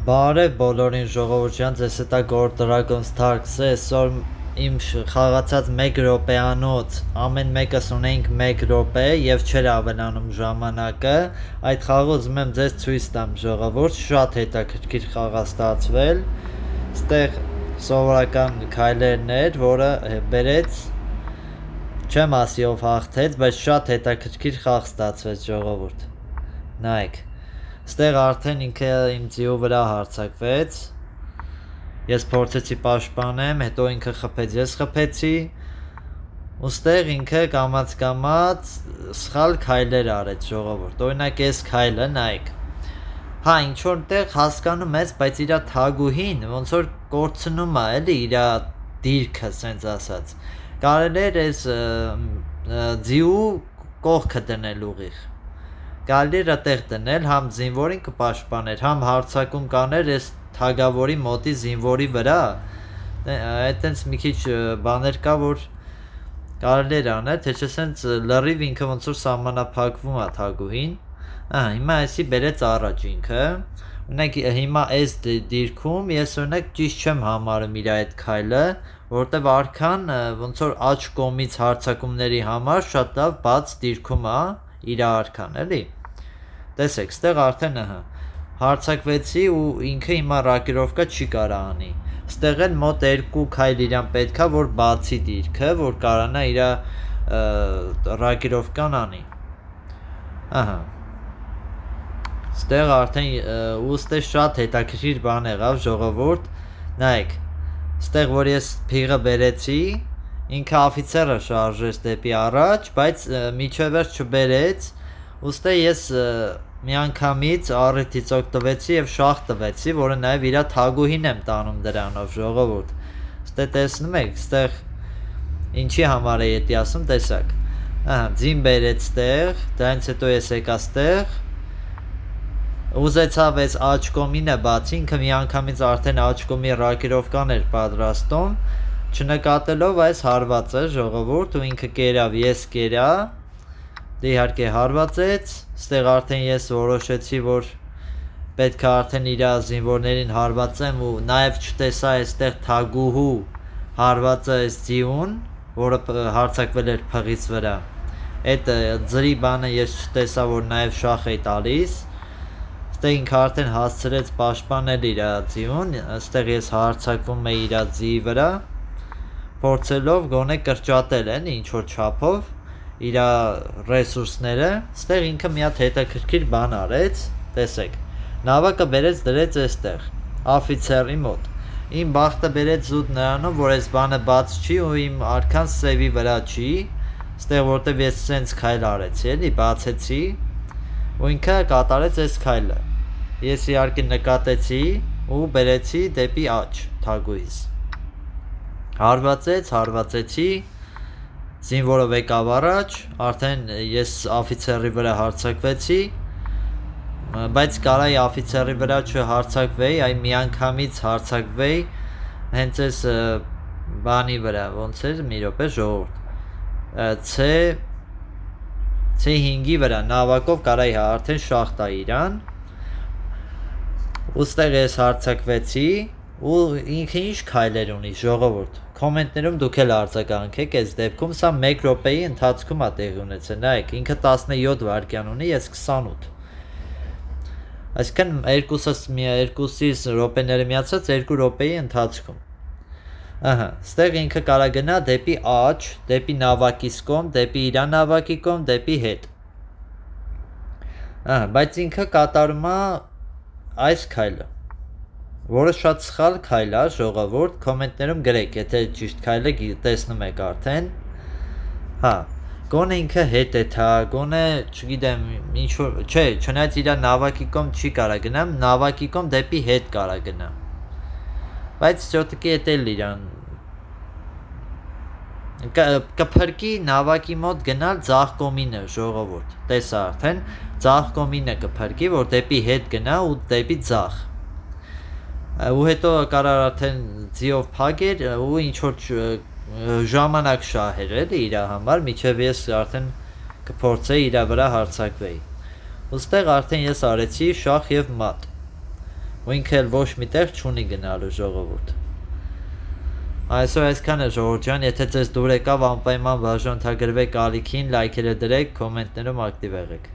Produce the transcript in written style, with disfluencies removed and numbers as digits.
Բարև բոլորին ժողովրդյան, ձեզ հետ է Gold Dragon Starks, այսօր իմ խաղացած 1 րոպեանոց ամեն մեկս ունենք 1 րոպե եւ չէր ավելանում ժամանակը, այդ խաղը ուզում եմ ձեզ ցույց տամ ժողովուրդ, շատ հետաքրքիր խաղ է ստացվել, ստեղ սովորական քայլերն էր, որը բերեց, չեմ ասի ով հաղթեց, բայց շատ հետաքրքիր խաղ ստացվեց ժողովուրդ, նայեք Ստեղ արդեն ինքը իմ ձիու վրա հարձակվեց, ես փորձեցի պաշտպանեմ, հետո ինքը խփեց, ես խփեցի, ու ստեղ ինքը կամաց սխալ քայլեր արեց ժողովուրդ, օրինակ այս քայլը նայեք, հա ինչ-որ տեղ հասկանում ես, բայց իրա թագուհին ոնց որ կորցնում է էլի իրա դիրքը, սենց ասած, կարելի էր այս ձիու կողքը դնել ուղիղ Կարելի էր այդտեղ դնել, համ զինվորին կպաշտպաներ, համ հարձակում կաներ այս թագավորի մոտի զինվորի վրա, այտենց մի քիչ բաներ կա, որ կարելի էր անել, թե չէ սենց լրիվ ինքը ոնց որ սահմանափակվում է թագուհին, հիմա այսի բերեց առաջ ինքը, ունենք հիմա այս դիրքում ես օրինակ ճիշտ չեմ համարում իր այդ քայլը, որտեվ արքան ոնց որ աջ կողմից հարձակումների համար շատ լավ բաց դիրքում է իր արքան, էլի, տեսեք, ստեղ արդեն հարձակվեցի ու ինքը հիմա ռակիրովկա չի կարա անի, ստեղ էլ մոտ 2 քայլ իրան պետքա, որ բացի դիրքը, որ կարանա իր ռակիրովկան անի, ստեղ արդեն ու ստեղ շատ հետաքրքիր բան եղավ ժողովուրդ, նայեք, ստեղ որ ես փիղը բերեցի, ինքը աֆիցերը շարժեց դեպի առաջ, բայց միջևերջ չբերեց, ուստի ես միանգամից առիթից օգտվեցի եւ շահ տվեցի, որը նաեւ իր թագուհին եմ տանում դրանով ժողովուրդ։ Ստե տեսնում եք, ստեղ ինչի համար է ետի ասում, տեսակ։ Ձին բերեց ստեղ, դրանից հետո ես եկա ստեղ։ Ուզեցավ այս աջ կոմինը բացի, ինքը միանգամից արդեն աջ կոմի ռակիրովկան էր պատրաստում։ Չնկատելով այս հարվածը ժողովուրդ ու ինքը կերավ, ես կերա, դե իհարկե հարվածեց, ստեղ արդեն ես որոշեցի, որ պետք է արդեն իր զինվորներին հարվածեմ ու նաև չտեսա այստեղ թագուհու հարվածը այս ձիուն, որը հարձակվել էր փղից վրա, այդ ձրի բանը ես չտեսա, որ նաև շախ է տալիս, ստեղ ինքը արդեն հասցրեց պաշտպանել իր ձիուն, ստեղ ես հարձակվում էի իր ձիի վրա, փորձելով գոնե կրճատել են ինչ-որ չափով իր ռեսուրսները, ստեղ ինքը մի հատ հետաքրքիր բան արեց, տեսեք, նավակը բերեց դրեց այստեղ, աֆիցերի մոտ, իմ բախտը բերեց զուտ նրանով, որ այս բանը բաց չի ու իմ արքան սևի վրա չի, ստեղ որտև ես սենց քայլ արեցի, էլի, բացեցի, ու ինքը կատարեց այս քայլը, ես իհարկե նկատեցի ու բերեցի դեպի աջ թագուհիս Հարվածեցի, զինվորով եկավ առաջ, արդեն ես աֆիցերի վրա հարձակվեցի, բայց կարայի աֆիցերի վրա չհարձակվեի, այ միանգամից հարձակվեի, հենց այս բանի վրա, ոնց էր, մի րոպե ժողովուրդ, C5-ի վրա, նավակով կարայի արդեն շախ տա իրան, ուստեղ ես հարձակվեցի, ու ինքը ինչ քայլեր ունի ժողովուրդ կոմենտներում դուք էլ արձագանքեք այս դեպքում սա 1 րոպեի ընթացքում է տեղի ունեցել նայեք ինքը 17 վայրկյան ունի ես 28 այսինքն երկուսից րոպեները միացած 2 րոպեի ընթացքում ստեղ ինքը կարա գնա դեպի աջ դեպի նավակիս կողմ դեպի իր նավակի կողմ դեպի հետ բայց ինքը կատարում է այս քայլը որը շատ սխալ քայլ է ժողովուրդ կոմենտներում գրեք եթե ճիշտ քայլը տեսնում եք արդեն գոնե ինքը հետ է թա գոնե չգիտեմ ինչ որ չէ չնայած իր նավակի կողմ չի կարա գնամ նավակի կողմ դեպի հետ կարա գնա բայց ճոտիկի հետ էլ իրան կփրկի նավակի մոտ գնալ ձախ կողմինը ժողովուրդ տեսա արդեն ձախ կողմինը կփրկի որ դեպի հետ գնա ու դեպի ձախ ու հետո կարա արդեն ձիով փագեր ու ինչ որ ժամանակ շահեր էլի իր համար միջև ես արդեն կփորձեի իր վրա հարձակվեի ուստեղ արդեն ես արեցի շախ եւ մատ ու ինքը էլ ոչ մի տեղ չունի գնալու ժողովուրդ։ Այսօր այսքան է ժողովուրդ ջան, եթե ձեզ դուր եկավ անպայման բաժանորդագրվեք ալիքին, լայքերը դրեք, կոմենտներում ակտիվ եղեք։